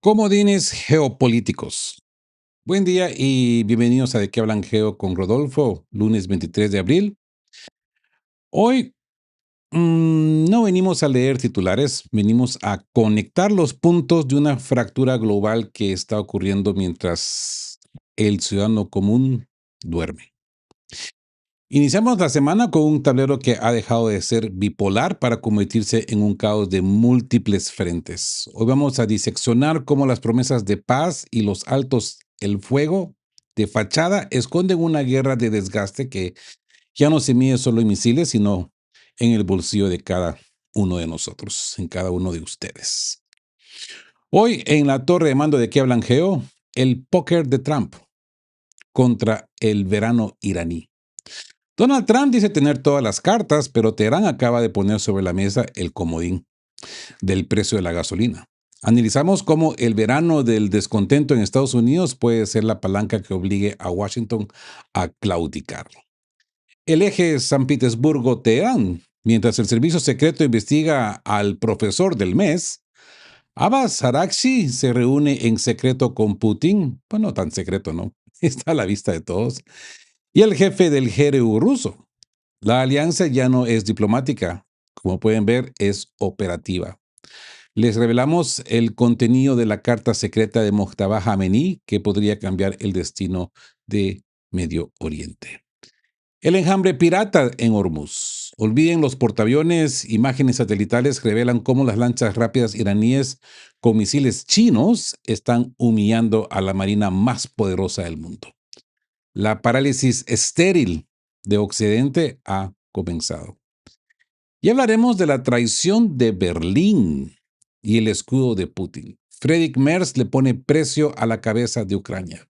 Comodines geopolíticos. Buen día y bienvenidos a De qué hablan Geo con Rodolfo, lunes 23 de abril. Hoy no venimos a leer titulares, venimos a conectar los puntos de una fractura global que está ocurriendo mientras el ciudadano común duerme. Iniciamos la semana con un tablero que ha dejado de ser bipolar para convertirse en un caos de múltiples frentes. Hoy vamos a diseccionar cómo las promesas de paz y los altos el fuego de fachada esconden una guerra de desgaste que ya no se mide solo en misiles, sino en el bolsillo de cada uno de nosotros, en cada uno de ustedes. Hoy en la torre de mando de qué hablan Geo, el póker de Trump contra el verano iraní. Donald Trump dice tener todas las cartas, pero Teherán acaba de poner sobre la mesa el comodín del precio de la gasolina. Analizamos cómo el verano del descontento en Estados Unidos puede ser la palanca que obligue a Washington a claudicar. El eje San Petersburgo-Teherán, mientras el servicio secreto investiga al profesor del mes, Abbas Araghchi se reúne en secreto con Putin. Bueno, no tan secreto, ¿no? Está a la vista de todos. Y el jefe del GRU ruso. La alianza ya no es diplomática, como pueden ver, es operativa. Les revelamos el contenido de la carta secreta de Mojtaba Jamenei que podría cambiar el destino de Medio Oriente. El enjambre pirata en Hormuz. Olviden los portaaviones, imágenes satelitales revelan cómo las lanchas rápidas iraníes con misiles chinos están humillando a la marina más poderosa del mundo. La parálisis estéril de Occidente ha comenzado. Y hablaremos de la traición de Berlín y el escudo de Putin. Friedrich Merz le pone precio a la cabeza de Ucrania.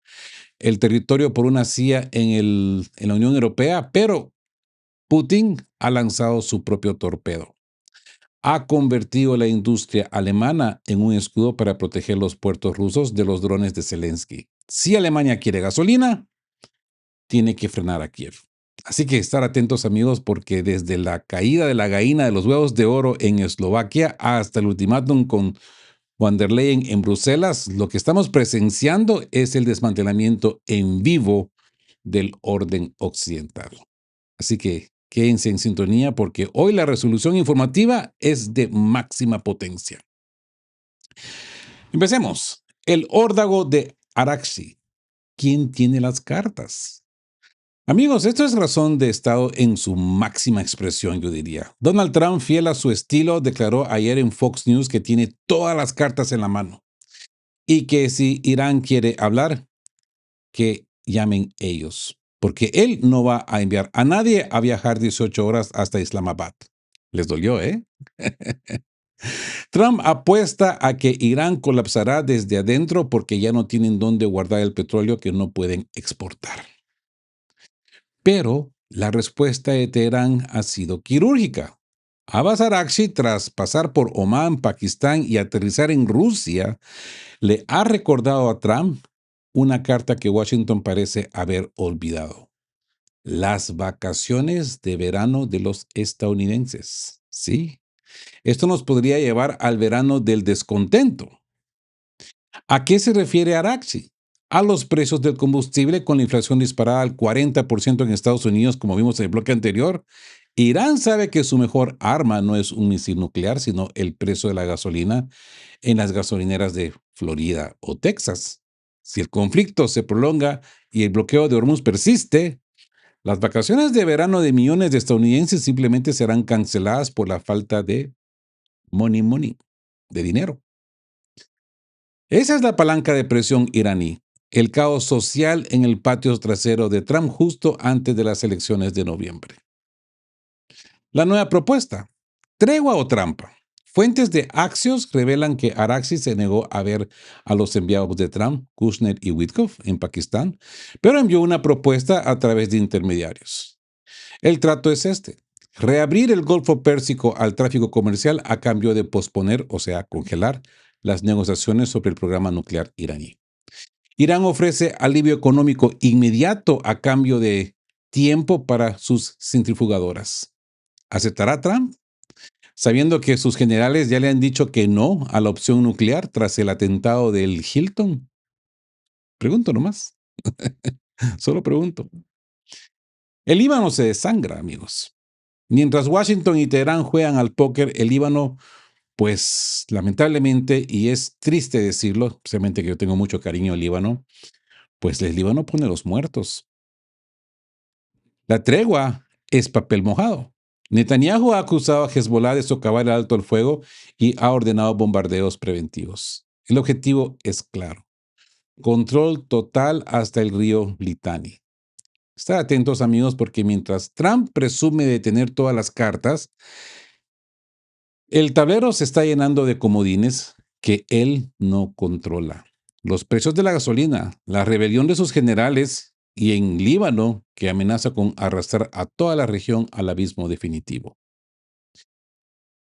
El territorio por una CIA en la Unión Europea, pero Putin ha lanzado su propio torpedo. Ha convertido la industria alemana en un escudo para proteger los puertos rusos de los drones de Zelensky. Si Alemania quiere gasolina, tiene que frenar a Kiev. Así que estar atentos amigos porque desde la caída de la gallina de los huevos de oro en Eslovaquia hasta el ultimátum con von der Leyen en Bruselas, lo que estamos presenciando es el desmantelamiento en vivo del orden occidental. Así que quédense en sintonía porque hoy la resolución informativa es de máxima potencia. Empecemos. El órdago de Araghchi. ¿Quién tiene las cartas? Amigos, esto es razón de Estado en su máxima expresión, yo diría. Donald Trump, fiel a su estilo, declaró ayer en Fox News que tiene todas las cartas en la mano y que si Irán quiere hablar, que llamen ellos, porque él no va a enviar a nadie a viajar 18 horas hasta Islamabad. Les dolió, ¿eh? Trump apuesta a que Irán colapsará desde adentro porque ya no tienen dónde guardar el petróleo que no pueden exportar. Pero la respuesta de Teherán ha sido quirúrgica. Abbas Araghchi, tras pasar por Omán, Pakistán y aterrizar en Rusia, le ha recordado a Trump una carta que Washington parece haber olvidado. Las vacaciones de verano de los estadounidenses. Sí, esto nos podría llevar al verano del descontento. ¿A qué se refiere Araghchi? A los precios del combustible con la inflación disparada al 40% en Estados Unidos, como vimos en el bloque anterior. Irán sabe que su mejor arma no es un misil nuclear, sino el precio de la gasolina en las gasolineras de Florida o Texas. Si el conflicto se prolonga y el bloqueo de Hormuz persiste, las vacaciones de verano de millones de estadounidenses simplemente serán canceladas por la falta de money, de dinero. Esa es la palanca de presión iraní, el caos social en el patio trasero de Trump justo antes de las elecciones de noviembre. La nueva propuesta, tregua o trampa. Fuentes de Axios revelan que Araghchi se negó a ver a los enviados de Trump, Kushner y Witkoff, en Pakistán, pero envió una propuesta a través de intermediarios. El trato es este: reabrir el Golfo Pérsico al tráfico comercial a cambio de posponer, o sea, congelar, las negociaciones sobre el programa nuclear iraní. Irán ofrece alivio económico inmediato a cambio de tiempo para sus centrifugadoras. ¿Aceptará Trump? sabiendo que sus generales ya le han dicho que no a la opción nuclear tras el atentado del Hilton. Pregunto nomás, solo pregunto. El Líbano se desangra, amigos. Mientras Washington y Teherán juegan al póker, el Líbano, pues lamentablemente, y es triste decirlo, especialmente que yo tengo mucho cariño al Líbano, pues el Líbano pone los muertos. La tregua es papel mojado. Netanyahu ha acusado a Hezbollah de socavar el alto el fuego y ha ordenado bombardeos preventivos. El objetivo es claro: control total hasta el río Litani. Estad atentos, amigos, porque mientras Trump presume de tener todas las cartas, el tablero se está llenando de comodines que él no controla. Los precios de la gasolina, la rebelión de sus generales y en Líbano, que amenaza con arrastrar a toda la región al abismo definitivo.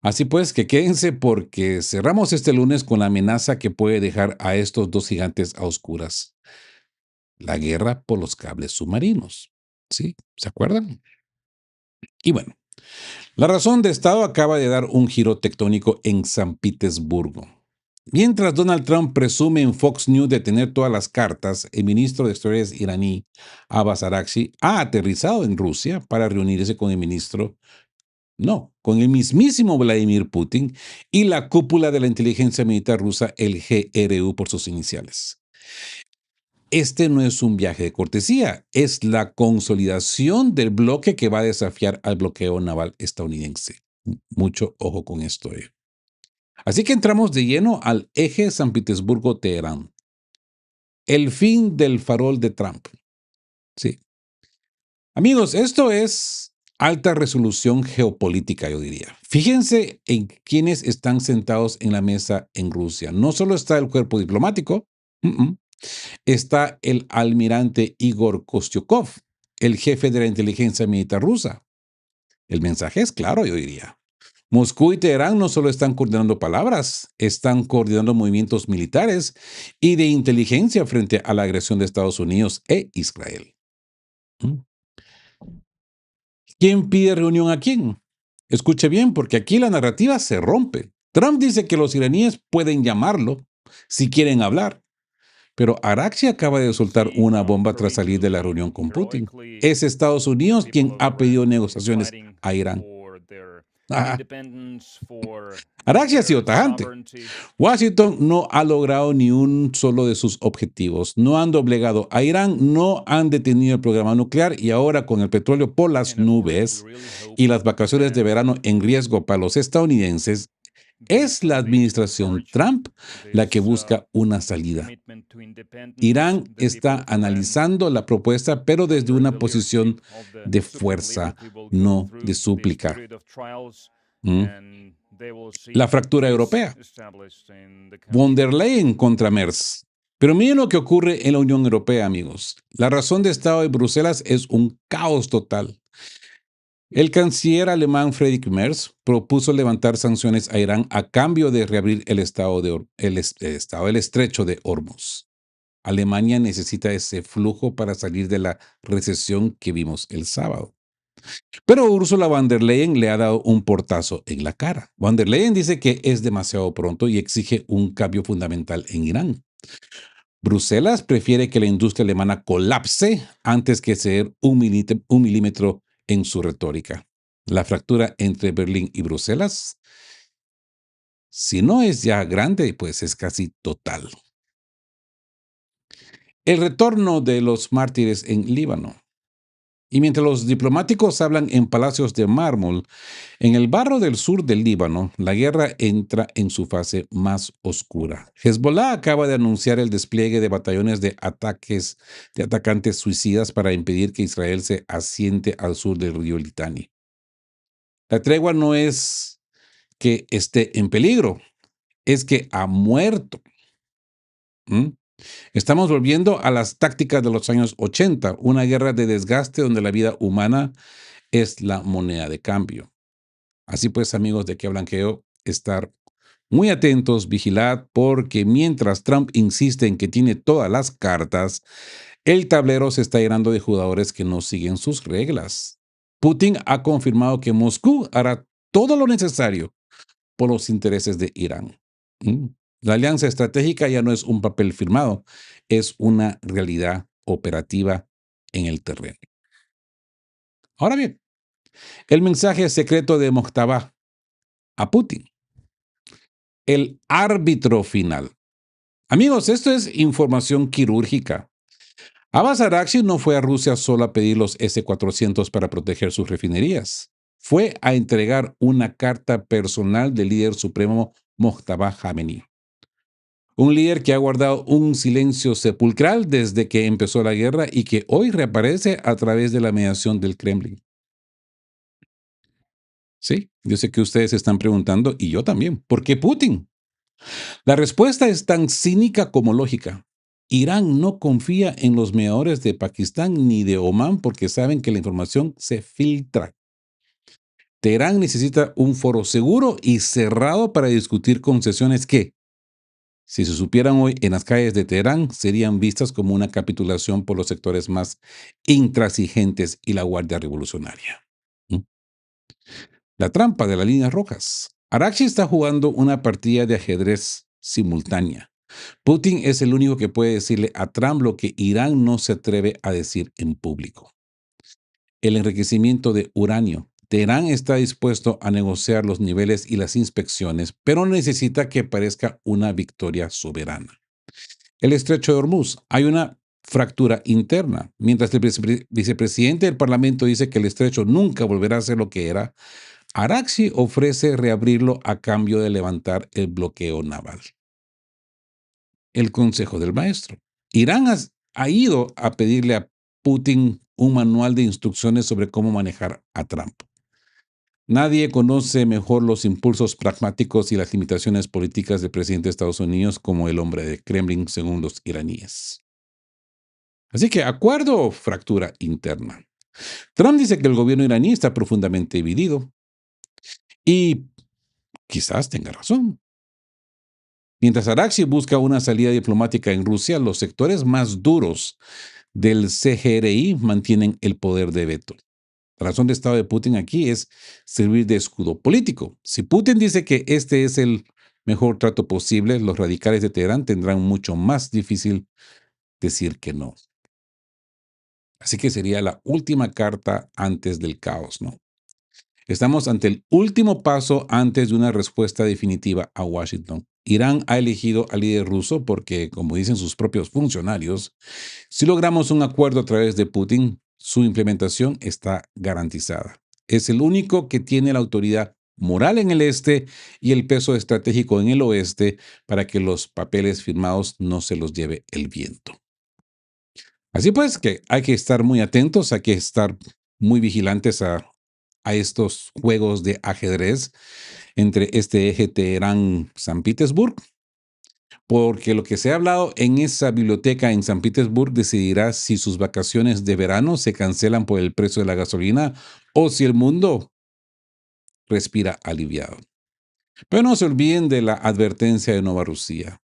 Así pues, que quédense porque cerramos este lunes con la amenaza que puede dejar a estos dos gigantes a oscuras. La guerra por los cables submarinos. ¿Sí? ¿Se acuerdan? Y bueno, la razón de Estado acaba de dar un giro tectónico en San Petersburgo. Mientras Donald Trump presume en Fox News de tener todas las cartas, el ministro de Exteriores iraní, Abbas Araghchi, ha aterrizado en Rusia para reunirse con con el mismísimo Vladimir Putin y la cúpula de la inteligencia militar rusa, el GRU por sus iniciales. Este no es un viaje de cortesía, es la consolidación del bloque que va a desafiar al bloqueo naval estadounidense. Mucho ojo con esto. Así que entramos de lleno al eje San Petersburgo-Teherán. El fin del farol de Trump. Sí. Amigos, esto es alta resolución geopolítica, yo diría. Fíjense en quienes están sentados en la mesa en Rusia. No solo está el cuerpo diplomático, está el almirante Igor Kostyukov, el jefe de la inteligencia militar rusa. El mensaje es claro, yo diría. Moscú y Teherán no solo están coordinando palabras, están coordinando movimientos militares y de inteligencia frente a la agresión de Estados Unidos e Israel. ¿Mm? ¿Quién pide reunión a quién? Escuche bien, porque aquí la narrativa se rompe. Trump dice que los iraníes pueden llamarlo si quieren hablar, pero Araghchi acaba de soltar una bomba tras salir de la reunión con Putin. Es Estados Unidos quien ha pedido negociaciones a Irán. Araghchi ha sido tajante. Washington no ha logrado ni un solo de sus objetivos. No han doblegado a Irán, no han detenido el programa nuclear y ahora con el petróleo por las nubes y las vacaciones de verano en riesgo para los estadounidenses, es la administración Trump la que busca una salida. Irán está analizando la propuesta, pero desde una posición de fuerza, no de súplica. La fractura europea. Von der Leyen contra Merz. Pero miren lo que ocurre en la Unión Europea, amigos. La razón de Estado de Bruselas es un caos total. El canciller alemán Friedrich Merz propuso levantar sanciones a Irán a cambio de reabrir el estado del estrecho de Hormuz. Alemania necesita ese flujo para salir de la recesión que vimos el sábado. Pero Ursula von der Leyen le ha dado un portazo en la cara. Von der Leyen dice que es demasiado pronto y exige un cambio fundamental en Irán. Bruselas prefiere que la industria alemana colapse antes que ceder un milímetro en su retórica. La fractura entre Berlín y Bruselas, si no es ya grande, pues es casi total. El retorno de los mártires en Líbano. Y mientras los diplomáticos hablan en palacios de mármol, en el barrio del sur del Líbano, la guerra entra en su fase más oscura. Hezbollah acaba de anunciar el despliegue de batallones de atacantes suicidas para impedir que Israel se asiente al sur del río Litani. La tregua no es que esté en peligro, es que ha muerto. Estamos volviendo a las tácticas de los años 80, una guerra de desgaste donde la vida humana es la moneda de cambio. Así pues, amigos de Que Blanqueo, estar muy atentos, vigilad, porque mientras Trump insiste en que tiene todas las cartas, el tablero se está llenando de jugadores que no siguen sus reglas. Putin ha confirmado que Moscú hará todo lo necesario por los intereses de Irán. ¿Mm? La alianza estratégica ya no es un papel firmado, es una realidad operativa en el terreno. Ahora bien, el mensaje secreto de Mojtaba a Putin, el árbitro final. Amigos, esto es información quirúrgica. Abbas Araghchi no fue a Rusia solo a pedir los S-400 para proteger sus refinerías. Fue a entregar una carta personal del líder supremo Mojtaba Khamenei. Un líder que ha guardado un silencio sepulcral desde que empezó la guerra y que hoy reaparece a través de la mediación del Kremlin. Sí, yo sé que ustedes se están preguntando, y yo también, ¿por qué Putin? La respuesta es tan cínica como lógica. Irán no confía en los mediadores de Pakistán ni de Omán porque saben que la información se filtra. Teherán necesita un foro seguro y cerrado para discutir concesiones que, si se supieran hoy en las calles de Teherán, serían vistas como una capitulación por los sectores más intransigentes y la Guardia Revolucionaria. ¿Mm? La trampa de las líneas rojas. Araghchi está jugando una partida de ajedrez simultánea. Putin es el único que puede decirle a Trump lo que Irán no se atreve a decir en público. El enriquecimiento de uranio. Teherán está dispuesto a negociar los niveles y las inspecciones, pero necesita que parezca una victoria soberana. El estrecho de Hormuz. Hay una fractura interna. Mientras el vicepresidente del Parlamento dice que el estrecho nunca volverá a ser lo que era, Araghchi ofrece reabrirlo a cambio de levantar el bloqueo naval. El consejo del maestro. Irán ha ido a pedirle a Putin un manual de instrucciones sobre cómo manejar a Trump. Nadie conoce mejor los impulsos pragmáticos y las limitaciones políticas del presidente de Estados Unidos como el hombre de Kremlin, según los iraníes. Así que acuerdo o fractura interna. Trump dice que el gobierno iraní está profundamente dividido y quizás tenga razón. Mientras Araghchi busca una salida diplomática en Rusia, los sectores más duros del CGRI mantienen el poder de veto. La razón de estado de Putin aquí es servir de escudo político. Si Putin dice que este es el mejor trato posible, los radicales de Teherán tendrán mucho más difícil decir que no. Así que sería la última carta antes del caos, ¿no? Estamos ante el último paso antes de una respuesta definitiva a Washington. Irán ha elegido al líder ruso porque, como dicen sus propios funcionarios, si logramos un acuerdo a través de Putin, su implementación está garantizada. Es el único que tiene la autoridad moral en el este y el peso estratégico en el oeste para que los papeles firmados no se los lleve el viento. Así pues, que hay que estar muy atentos, hay que estar muy vigilantes a estos juegos de ajedrez entre este eje Teherán-San Petersburg, porque lo que se ha hablado en esa biblioteca en San Petersburg decidirá si sus vacaciones de verano se cancelan por el precio de la gasolina o si el mundo respira aliviado. Pero no se olviden de la advertencia de Nova Rusia.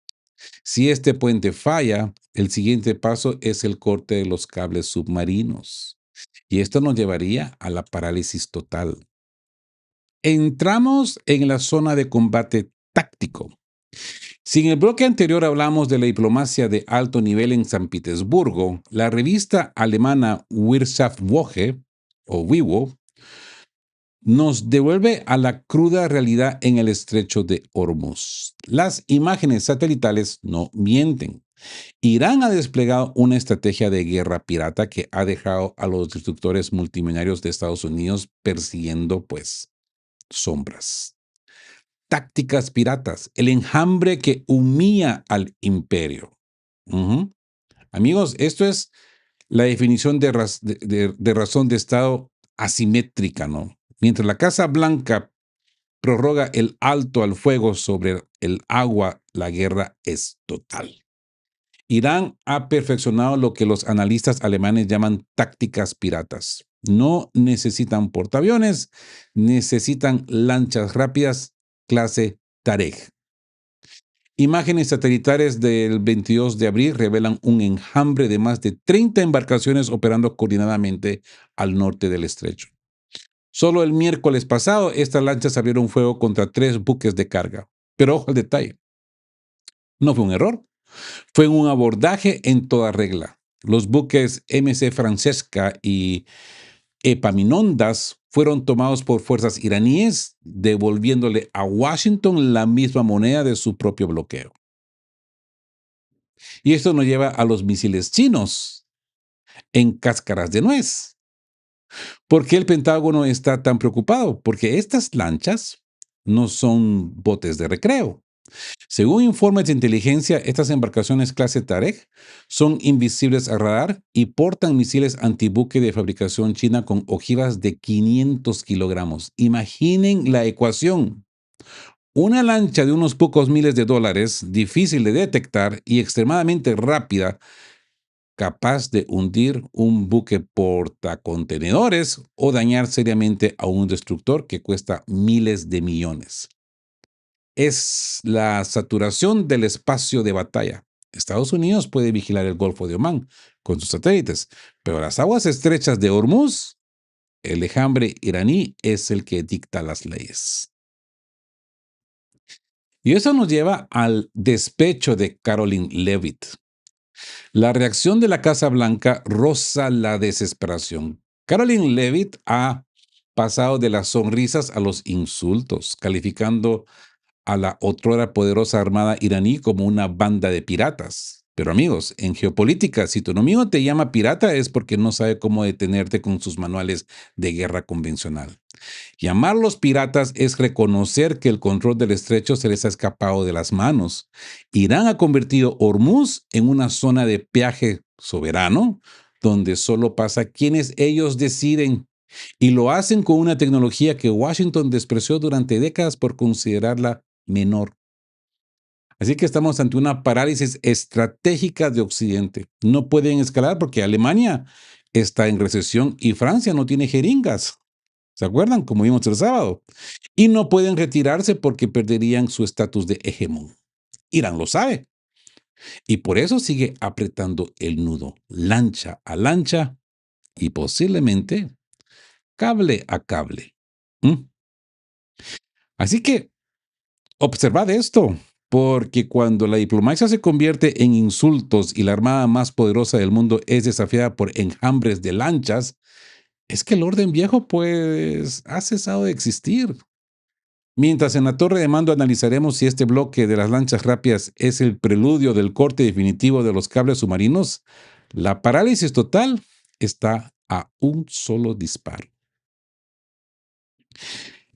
Si este puente falla, el siguiente paso es el corte de los cables submarinos. Y esto nos llevaría a la parálisis total. Entramos en la zona de combate táctico. Si en el bloque anterior hablamos de la diplomacia de alto nivel en San Petersburgo, la revista alemana Wirtschaftswoche, o WIWO, nos devuelve a la cruda realidad en el estrecho de Hormuz. Las imágenes satelitales no mienten. Irán ha desplegado una estrategia de guerra pirata que ha dejado a los destructores multimillonarios de Estados Unidos persiguiendo, pues, sombras. Tácticas piratas, el enjambre que humilla al imperio. Ujú. Amigos, esto es la definición de razón de Estado asimétrica, ¿no? Mientras la Casa Blanca prorroga el alto al fuego sobre el agua, la guerra es total. Irán ha perfeccionado lo que los analistas alemanes llaman tácticas piratas. No necesitan portaaviones, necesitan lanchas rápidas clase Tarek. Imágenes satelitales del 22 de abril revelan un enjambre de más de 30 embarcaciones operando coordinadamente al norte del estrecho. Solo el miércoles pasado, estas lanchas abrieron fuego contra 3 buques de carga. Pero ojo al detalle, no fue un error, fue un abordaje en toda regla. Los buques MC Francesca y Epaminondas fueron tomados por fuerzas iraníes, devolviéndole a Washington la misma moneda de su propio bloqueo. Y esto nos lleva a los misiles chinos en cáscaras de nuez. ¿Por qué el Pentágono está tan preocupado? Porque estas lanchas no son botes de recreo. Según informes de inteligencia, estas embarcaciones clase Tarek son invisibles a radar y portan misiles antibuque de fabricación china con ojivas de 500 kilogramos. Imaginen la ecuación. Una lancha de unos pocos miles de dólares, difícil de detectar y extremadamente rápida, capaz de hundir un buque portacontenedores o dañar seriamente a un destructor que cuesta miles de millones. Es la saturación del espacio de batalla. Estados Unidos puede vigilar el Golfo de Omán con sus satélites, pero las aguas estrechas de Hormuz, el enjambre iraní es el que dicta las leyes. Y eso nos lleva al despecho de Caroline Leavitt. La reacción de la Casa Blanca roza la desesperación. Caroline Leavitt ha pasado de las sonrisas a los insultos, calificando a la otrora poderosa armada iraní como una banda de piratas. Pero amigos, en geopolítica, si tu enemigo te llama pirata es porque no sabe cómo detenerte con sus manuales de guerra convencional. Llamarlos piratas es reconocer que el control del estrecho se les ha escapado de las manos. Irán ha convertido Hormuz en una zona de peaje soberano, donde solo pasa quienes ellos deciden. Y lo hacen con una tecnología que Washington despreció durante décadas por considerarla menor. Así que estamos ante una parálisis estratégica de Occidente. No pueden escalar porque Alemania está en recesión y Francia no tiene jeringas. ¿Se acuerdan? Como vimos el sábado. Y no pueden retirarse porque perderían su estatus de hegemón. Irán lo sabe. Y por eso sigue apretando el nudo, lancha a lancha y posiblemente cable a cable. ¿Mm? Así que observad esto, porque cuando la diplomacia se convierte en insultos y la armada más poderosa del mundo es desafiada por enjambres de lanchas, es que el orden viejo pues ha cesado de existir. Mientras en la torre de mando analizaremos si este bloque de las lanchas rápidas es el preludio del corte definitivo de los cables submarinos, la parálisis total está a un solo disparo.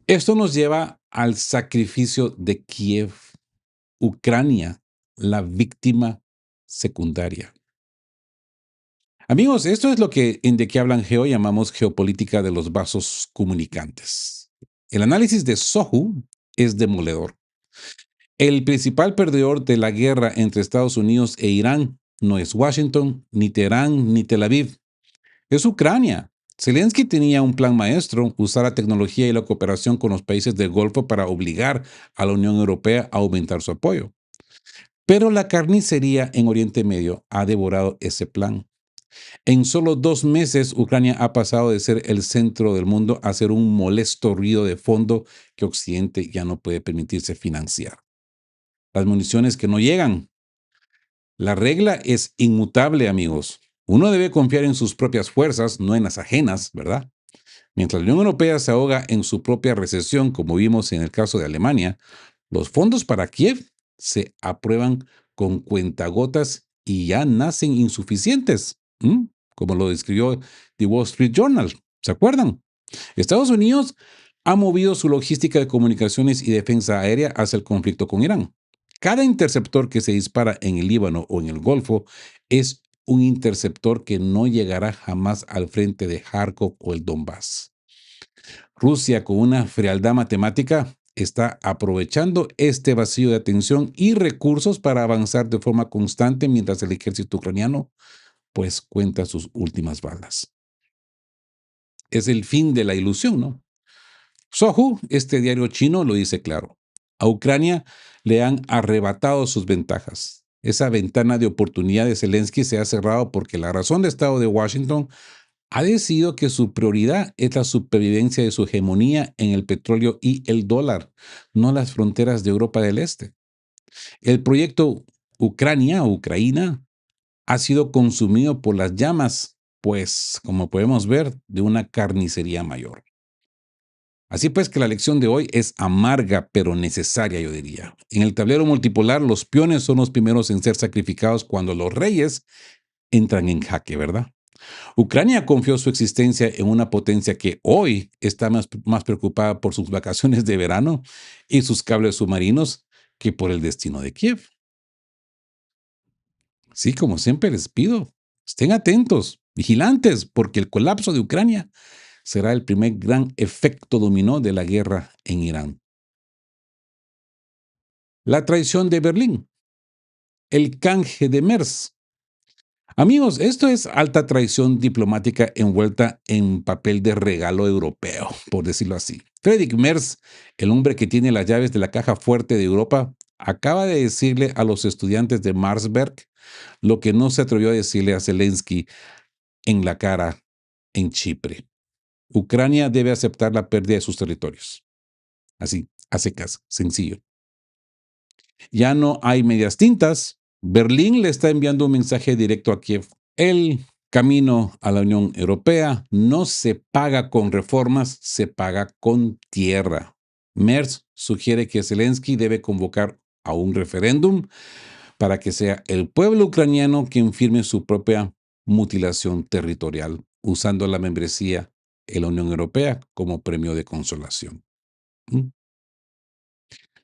Esto nos lleva al sacrificio de Kiev, Ucrania, la víctima secundaria. Amigos, esto es lo que en De qué hablan Geo llamamos geopolítica de los vasos comunicantes. El análisis de Sohu es demoledor. El principal perdedor de la guerra entre Estados Unidos e Irán no es Washington, ni Teherán, ni Tel Aviv. Es Ucrania. Zelensky tenía un plan maestro, usar la tecnología y la cooperación con los países del Golfo para obligar a la Unión Europea a aumentar su apoyo. Pero la carnicería en Oriente Medio ha devorado ese plan. En solo 2 meses, Ucrania ha pasado de ser el centro del mundo a ser un molesto ruido de fondo que Occidente ya no puede permitirse financiar. Las municiones que no llegan. La regla es inmutable, amigos. Uno debe confiar en sus propias fuerzas, no en las ajenas, ¿verdad? Mientras la Unión Europea se ahoga en su propia recesión, como vimos en el caso de Alemania, los fondos para Kiev se aprueban con cuentagotas y ya nacen insuficientes, como lo describió The Wall Street Journal. ¿Se acuerdan? Estados Unidos ha movido su logística de comunicaciones y defensa aérea hacia el conflicto con Irán. Cada interceptor que se dispara en el Líbano o en el Golfo es un interceptor que no llegará jamás al frente de Kharkov o el Donbass. Rusia, con una frialdad matemática, está aprovechando este vacío de atención y recursos para avanzar de forma constante mientras el ejército ucraniano pues cuenta sus últimas balas. Es el fin de la ilusión, ¿no? Sohu, este diario chino, lo dice claro. A Ucrania le han arrebatado sus ventajas. Esa ventana de oportunidad de Zelensky se ha cerrado porque la razón de Estado de Washington ha decidido que su prioridad es la supervivencia de su hegemonía en el petróleo y el dólar, no las fronteras de Europa del Este. El proyecto Ucrania ha sido consumido por las llamas, pues, como podemos ver, de una carnicería mayor. Así pues que la lección de hoy es amarga pero necesaria, yo diría. En el tablero multipolar, los peones son los primeros en ser sacrificados cuando los reyes entran en jaque, ¿verdad? Ucrania confió su existencia en una potencia que hoy está más preocupada por sus vacaciones de verano y sus cables submarinos que por el destino de Kiev. Sí, como siempre les pido, estén atentos, vigilantes, porque el colapso de Ucrania será el primer gran efecto dominó de la guerra en Irán. La traición de Berlín, el canje de MERS. Amigos, esto es alta traición diplomática envuelta en papel de regalo europeo, por decirlo así. Friedrich Merz, el hombre que tiene las llaves de la caja fuerte de Europa, acaba de decirle a los estudiantes de Marsberg lo que no se atrevió a decirle a Zelensky en la cara en Chipre. Ucrania debe aceptar la pérdida de sus territorios. Así, a secas, sencillo. Ya no hay medias tintas. Berlín le está enviando un mensaje directo a Kiev. El camino a la Unión Europea no se paga con reformas, se paga con tierra. Merz sugiere que Zelensky debe convocar a un referéndum para que sea el pueblo ucraniano quien firme su propia mutilación territorial, usando la membresía en la Unión Europea como premio de consolación. ¿Mm?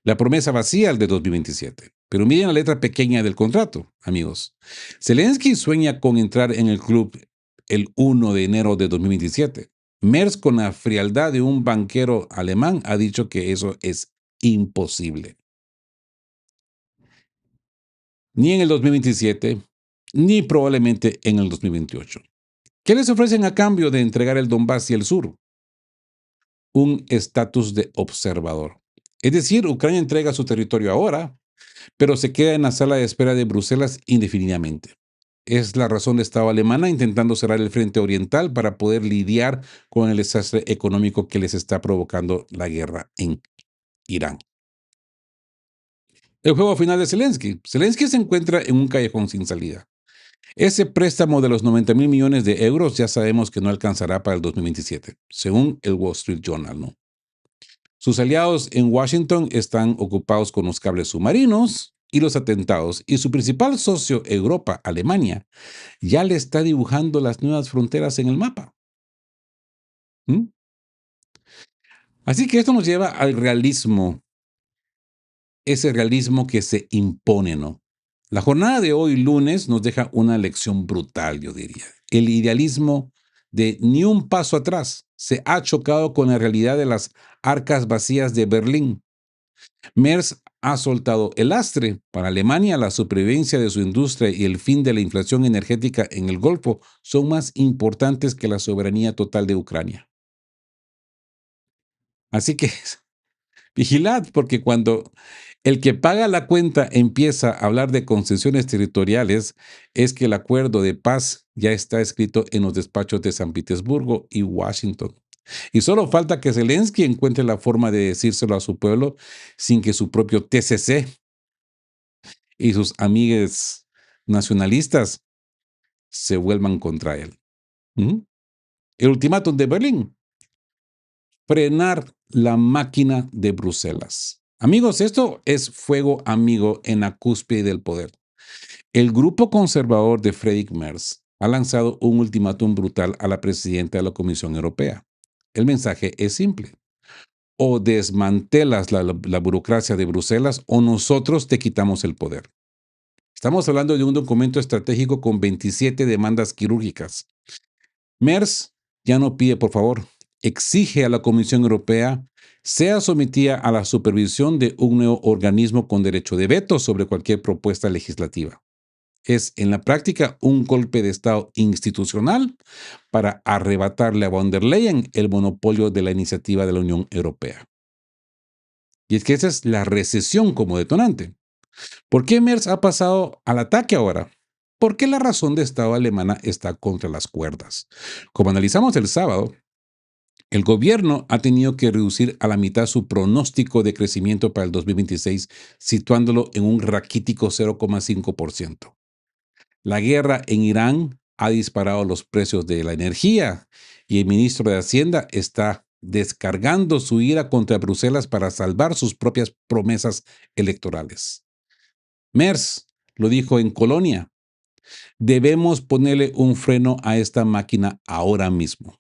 La promesa vacía al de 2027. Pero miren la letra pequeña del contrato, amigos. Zelensky sueña con entrar en el club el 1 de enero de 2027. Merz, con la frialdad de un banquero alemán, ha dicho que eso es imposible. Ni en el 2027, ni probablemente en el 2028. ¿Qué les ofrecen a cambio de entregar el Donbass y el sur? Un estatus de observador. Es decir, Ucrania entrega su territorio ahora, pero se queda en la sala de espera de Bruselas indefinidamente. Es la razón de Estado alemana intentando cerrar el frente oriental para poder lidiar con el desastre económico que les está provocando la guerra en Irán. El juego final de Zelensky. Zelensky se encuentra en un callejón sin salida. Ese préstamo de los 90.000 millones de euros ya sabemos que no alcanzará para el 2027, según el Wall Street Journal, ¿no? Sus aliados en Washington están ocupados con los cables submarinos y los atentados, y su principal socio, Europa, Alemania, ya le está dibujando las nuevas fronteras en el mapa. ¿Mm? Así que esto nos lleva al realismo, ese realismo que se impone, ¿no? La jornada de hoy, lunes, nos deja una lección brutal, yo diría. El idealismo de ni un paso atrás se ha chocado con la realidad de las arcas vacías de Berlín. Merz ha soltado el lastre. Para Alemania, la supervivencia de su industria y el fin de la inflación energética en el Golfo son más importantes que la soberanía total de Ucrania. Así que vigilad, porque cuando el que paga la cuenta empieza a hablar de concesiones territoriales, es que el acuerdo de paz ya está escrito en los despachos de San Petersburgo y Washington. Y solo falta que Zelensky encuentre la forma de decírselo a su pueblo sin que su propio TCC y sus amigues nacionalistas se vuelvan contra él. ¿Mm? El ultimátum de Berlín: frenar la máquina de Bruselas. Amigos, esto es fuego amigo en la cúspide del poder. El grupo conservador de Friedrich Merz ha lanzado un ultimátum brutal a la presidenta de la Comisión Europea. El mensaje es simple: o desmantelas la burocracia de Bruselas o nosotros te quitamos el poder. Estamos hablando de un documento estratégico con 27 demandas quirúrgicas. Merz ya no pide, por favor, exige a la Comisión Europea sea sometida a la supervisión de un nuevo organismo con derecho de veto sobre cualquier propuesta legislativa. Es, en la práctica, un golpe de Estado institucional para arrebatarle a von der Leyen el monopolio de la iniciativa de la Unión Europea. Y es que esa es la recesión como detonante. ¿Por qué Merz ha pasado al ataque ahora? ¿Por qué la razón de Estado alemana está contra las cuerdas? Como analizamos el sábado, el gobierno ha tenido que reducir a la mitad su pronóstico de crecimiento para el 2026, situándolo en un raquítico 0,5%. La guerra en Irán ha disparado los precios de la energía y el ministro de Hacienda está descargando su ira contra Bruselas para salvar sus propias promesas electorales. Merz lo dijo en Colonia: debemos ponerle un freno a esta máquina ahora mismo.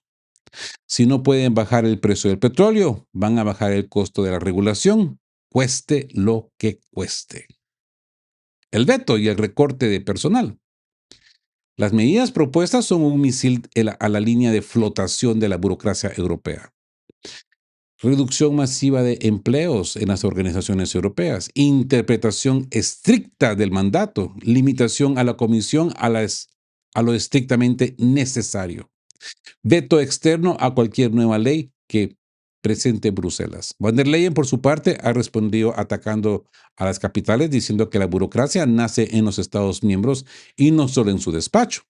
Si no pueden bajar el precio del petróleo, van a bajar el costo de la regulación, cueste lo que cueste. El veto y el recorte de personal. Las medidas propuestas son un misil a la línea de flotación de la burocracia europea. Reducción masiva de empleos en las organizaciones europeas, interpretación estricta del mandato, limitación a la comisión a lo estrictamente necesario, veto externo a cualquier nueva ley que presente Bruselas. Von der Leyen, por su parte, ha respondido atacando a las capitales, diciendo que la burocracia nace en los Estados miembros y no solo en su despacho.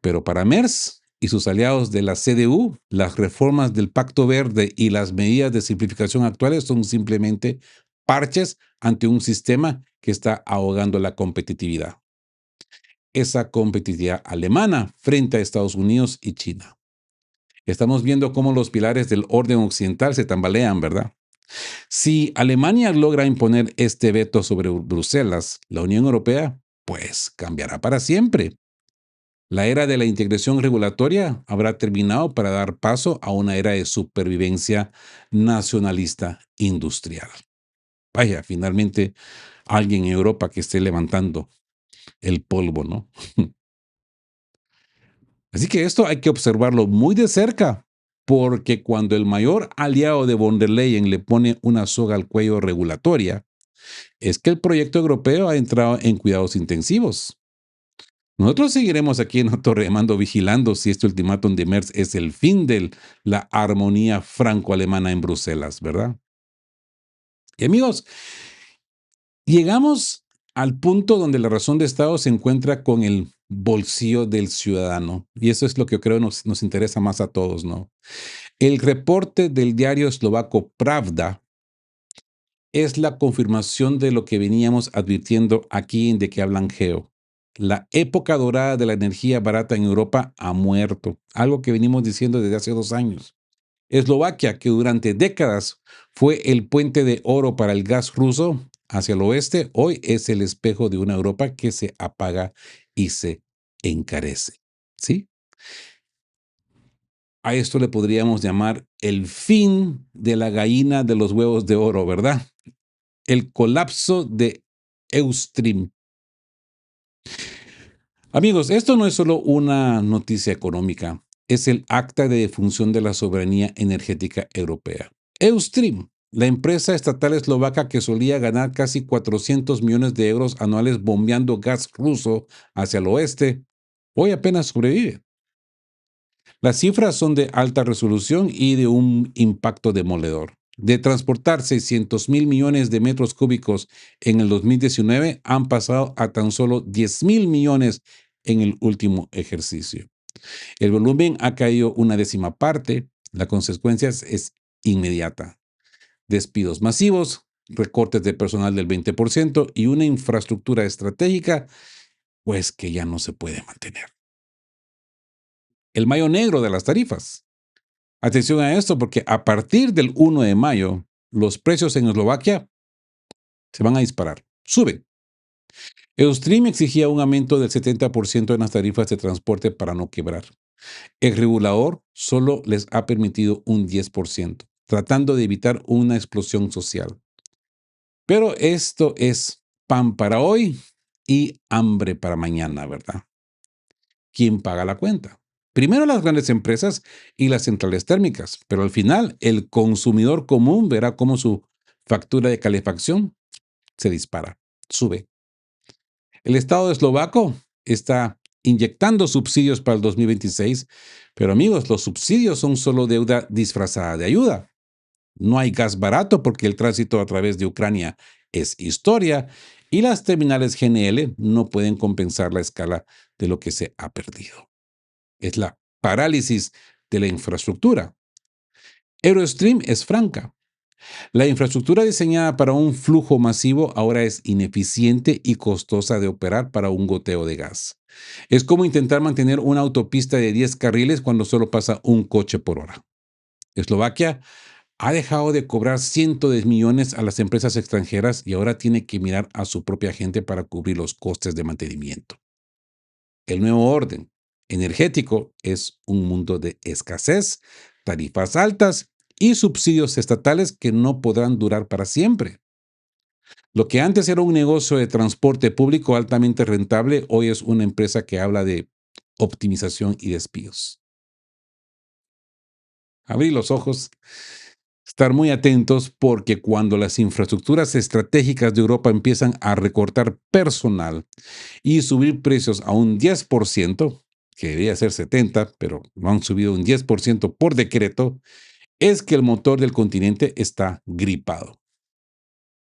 Pero para Merz y sus aliados de la CDU, las reformas del Pacto Verde y las medidas de simplificación actuales son simplemente parches ante un sistema que está ahogando la competitividad. Esa competitividad alemana frente a Estados Unidos y China. Estamos viendo cómo los pilares del orden occidental se tambalean, ¿verdad? Si Alemania logra imponer este veto sobre Bruselas, la Unión Europea, pues cambiará para siempre. La era de la integración regulatoria habrá terminado para dar paso a una era de supervivencia nacionalista industrial. Vaya, finalmente alguien en Europa que esté levantando el polvo, ¿no? Así que esto hay que observarlo muy de cerca, porque cuando el mayor aliado de von der Leyen le pone una soga al cuello regulatoria, es que el proyecto europeo ha entrado en cuidados intensivos. Nosotros seguiremos aquí en la Torre de Mando vigilando si este ultimátum de Merz es el fin de la armonía franco-alemana en Bruselas, ¿verdad? Y amigos, llegamos al punto donde la razón de Estado se encuentra con el bolsillo del ciudadano. Y eso es lo que creo nos interesa más a todos, ¿no? El reporte del diario eslovaco Pravda es la confirmación de lo que veníamos advirtiendo aquí en De qué hablan Geo. La época dorada de la energía barata en Europa ha muerto, algo que venimos diciendo desde hace 2 años. Eslovaquia, que durante décadas fue el puente de oro para el gas ruso hacia el oeste, hoy es el espejo de una Europa que se apaga y se encarece. ¿Sí? A esto le podríamos llamar el fin de la gallina de los huevos de oro, ¿verdad? El colapso de Eustream. Amigos, esto no es solo una noticia económica, es el acta de defunción de la soberanía energética europea. Eustream, la empresa estatal eslovaca que solía ganar casi 400 millones de euros anuales bombeando gas ruso hacia el oeste, hoy apenas sobrevive. Las cifras son de alta resolución y de un impacto demoledor. De transportar 600 mil millones de metros cúbicos en el 2019, han pasado a tan solo 10 mil millones en el último ejercicio. El volumen ha caído una décima parte. La consecuencia es inmediata. Despidos masivos, recortes de personal del 20% y una infraestructura estratégica, pues que ya no se puede mantener. El mayo negro de las tarifas. Atención a esto porque a partir del 1 de mayo, los precios en Eslovaquia se van a disparar, suben. Eustream exigía un aumento del 70% en las tarifas de transporte para no quebrar. El regulador solo les ha permitido un 10%, tratando de evitar una explosión social. Pero esto es pan para hoy y hambre para mañana, ¿verdad? ¿Quién paga la cuenta? Primero las grandes empresas y las centrales térmicas, pero al final el consumidor común verá cómo su factura de calefacción se dispara, sube. El Estado eslovaco está inyectando subsidios para el 2026, pero amigos, los subsidios son solo deuda disfrazada de ayuda. No hay gas barato porque el tránsito a través de Ucrania es historia y las terminales GNL no pueden compensar la escala de lo que se ha perdido. Es la parálisis de la infraestructura. Eurostream es franca. La infraestructura diseñada para un flujo masivo ahora es ineficiente y costosa de operar para un goteo de gas. Es como intentar mantener una autopista de 10 carriles cuando solo pasa un coche por hora. Eslovaquia ha dejado de cobrar cientos de millones a las empresas extranjeras y ahora tiene que mirar a su propia gente para cubrir los costes de mantenimiento. El nuevo orden energético es un mundo de escasez, tarifas altas y subsidios estatales que no podrán durar para siempre. Lo que antes era un negocio de transporte público altamente rentable, hoy es una empresa que habla de optimización y despidos. Abrir los ojos, estar muy atentos porque cuando las infraestructuras estratégicas de Europa empiezan a recortar personal y subir precios a un 10%, que debería ser 70%, pero lo han subido un 10% por decreto, es que el motor del continente está gripado.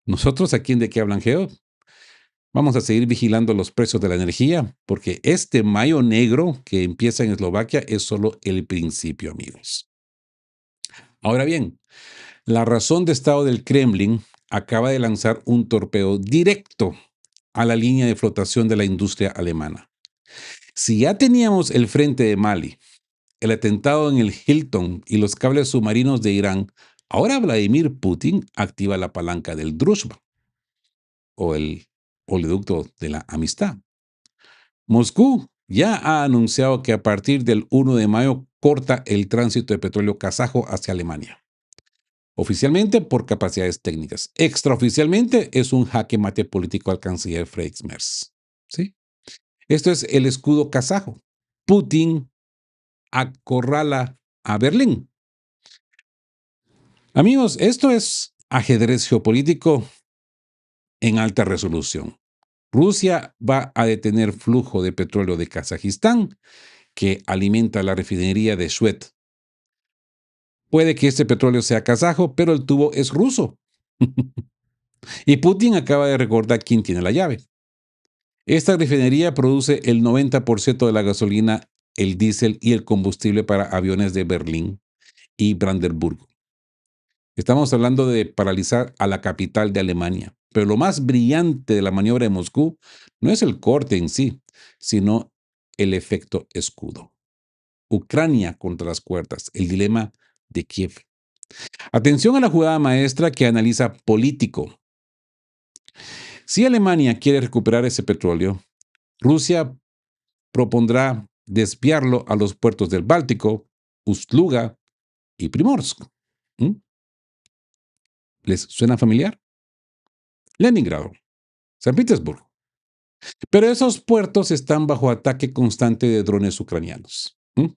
Nosotros aquí en De Qué Hablan Geo vamos a seguir vigilando los precios de la energía porque este mayo negro que empieza en Eslovaquia es solo el principio, amigos. Ahora bien, la razón de estado del Kremlin acaba de lanzar un torpeo directo a la línea de flotación de la industria alemana. Si ya teníamos el frente de Mali, el atentado en el Hilton y los cables submarinos de Irán, ahora Vladimir Putin activa la palanca del Druzhba o el oleoducto de la amistad. Moscú ya ha anunciado que a partir del 1 de mayo corta el tránsito de petróleo kazajo hacia Alemania. Oficialmente por capacidades técnicas. Extraoficialmente es un jaque mate político al canciller Friedrich Merz. ¿Sí? Esto es el escudo kazajo. Putin acorrala a Berlín. Amigos, esto es ajedrez geopolítico en alta resolución. Rusia va a detener flujo de petróleo de Kazajistán, que alimenta la refinería de Schwedt. Puede que este petróleo sea kazajo, pero el tubo es ruso. Y Putin acaba de recordar quién tiene la llave. Esta refinería produce el 90% de la gasolina, el diésel y el combustible para aviones de Berlín y Brandenburgo. Estamos hablando de paralizar a la capital de Alemania. Pero lo más brillante de la maniobra de Moscú no es el corte en sí, sino el efecto escudo. Ucrania contra las cuerdas, el dilema de Kiev. Atención a la jugada maestra que analiza Político. Si Alemania quiere recuperar ese petróleo, Rusia propondrá desviarlo a los puertos del Báltico, Ust-Luga y Primorsk. ¿Mm? ¿Les suena familiar? Leningrado, San Petersburgo. Pero esos puertos están bajo ataque constante de drones ucranianos. ¿Mm?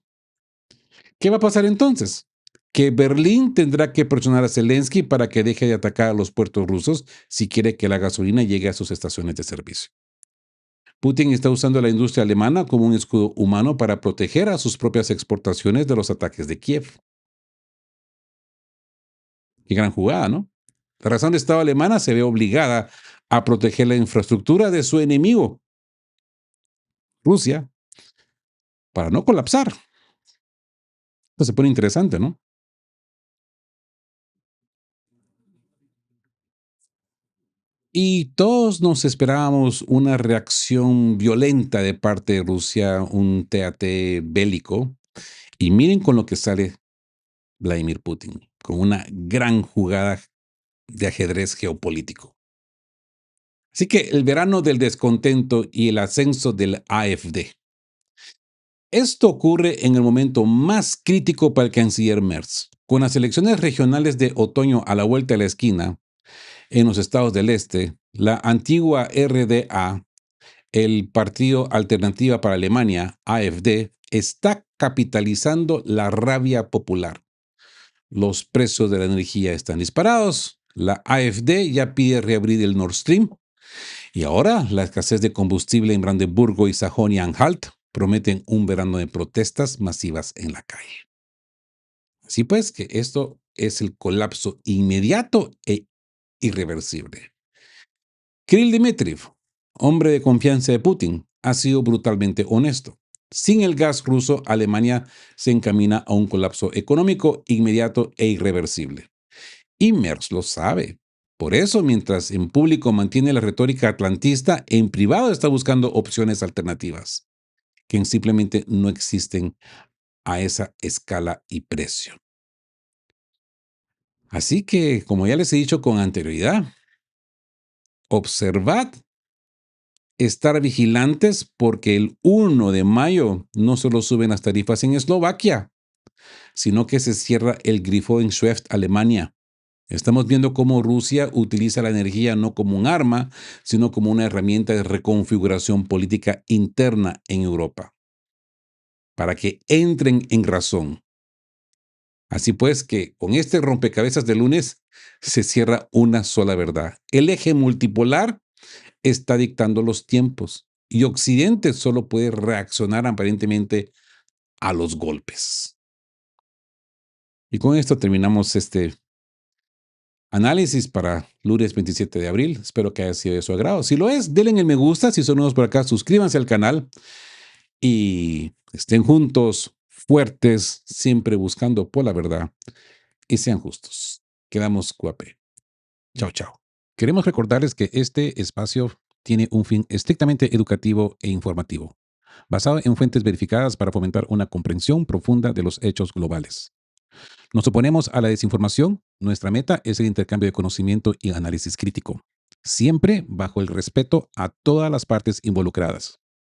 ¿Qué va a pasar entonces? Que Berlín tendrá que presionar a Zelensky para que deje de atacar a los puertos rusos si quiere que la gasolina llegue a sus estaciones de servicio. Putin está usando la industria alemana como un escudo humano para proteger a sus propias exportaciones de los ataques de Kiev. Qué gran jugada, ¿no? La razón de Estado alemana se ve obligada a proteger la infraestructura de su enemigo, Rusia, para no colapsar. Esto se pone interesante, ¿no? Y todos nos esperábamos una reacción violenta de parte de Rusia, un TAT bélico. Y miren con lo que sale Vladimir Putin, con una gran jugada de ajedrez geopolítico. Así que el verano del descontento y el ascenso del AfD. Esto ocurre en el momento más crítico para el canciller Merz. Con las elecciones regionales de otoño a la vuelta de la esquina, en los estados del este, la antigua RDA, el Partido Alternativa para Alemania, AfD, está capitalizando la rabia popular. Los precios de la energía están disparados. La AfD ya pide reabrir el Nord Stream. Y ahora la escasez de combustible en Brandenburgo y Sajonia-Anhalt prometen un verano de protestas masivas en la calle. Así pues, que esto es el colapso inmediato e irreversible. Kirill Dmitriev, hombre de confianza de Putin, ha sido brutalmente honesto. Sin el gas ruso, Alemania se encamina a un colapso económico inmediato e irreversible. Y Merz lo sabe. Por eso, mientras en público mantiene la retórica atlantista, en privado está buscando opciones alternativas, que simplemente no existen a esa escala y precio. Así que, como ya les he dicho con anterioridad, observad, estar vigilantes porque el 1 de mayo no solo suben las tarifas en Eslovaquia, sino que se cierra el grifo en SWIFT Alemania. Estamos viendo cómo Rusia utiliza la energía no como un arma, sino como una herramienta de reconfiguración política interna en Europa, para que entren en razón. Así pues que con este rompecabezas de lunes se cierra una sola verdad. El eje multipolar está dictando los tiempos y Occidente solo puede reaccionar aparentemente a los golpes. Y con esto terminamos este análisis para lunes 27 de abril. Espero que haya sido de su agrado. Si lo es, denle el me gusta. Si son nuevos por acá, suscríbanse al canal y estén juntos, fuertes, siempre buscando por la verdad y sean justos. Quedamos cuape. Chao, chao. Queremos recordarles que este espacio tiene un fin estrictamente educativo e informativo, basado en fuentes verificadas para fomentar una comprensión profunda de los hechos globales. Nos oponemos a la desinformación. Nuestra meta es el intercambio de conocimiento y análisis crítico, siempre bajo el respeto a todas las partes involucradas.